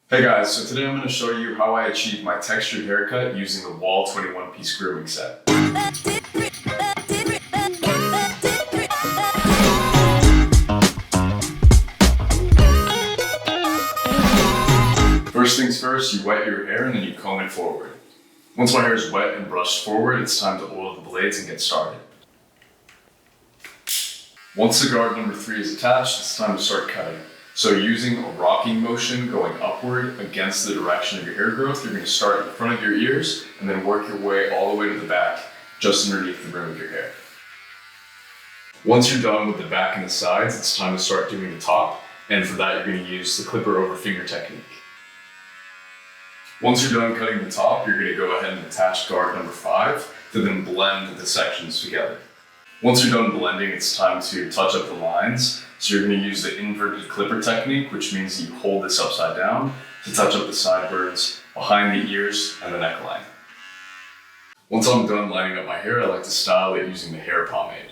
Hey guys, so today I'm going to show you how I achieve my textured haircut using the Wahl 21-piece grooming set. First things first, you wet your hair and then you comb it forward. Once my hair is wet and brushed forward, it's time to oil the blades and get started. Once the guard number 3 is attached, it's time to start cutting. So using a rocking motion going upward against the direction of your hair growth, you're going to start in front of your ears and then work your way all the way to the back, just underneath the brim of your hair. Once you're done with the back and the sides, it's time to start doing the top, and for that you're going to use the clipper over finger technique. Once you're done cutting the top, you're going to go ahead and attach guard number 5 to then blend the sections together. Once you're done blending, it's time to touch up the lines. So you're going to use the inverted clipper technique, which means you hold this upside down to touch up the sideburns, behind the ears, and the neckline. Once I'm done lining up my hair, I like to style it using the hair pomade.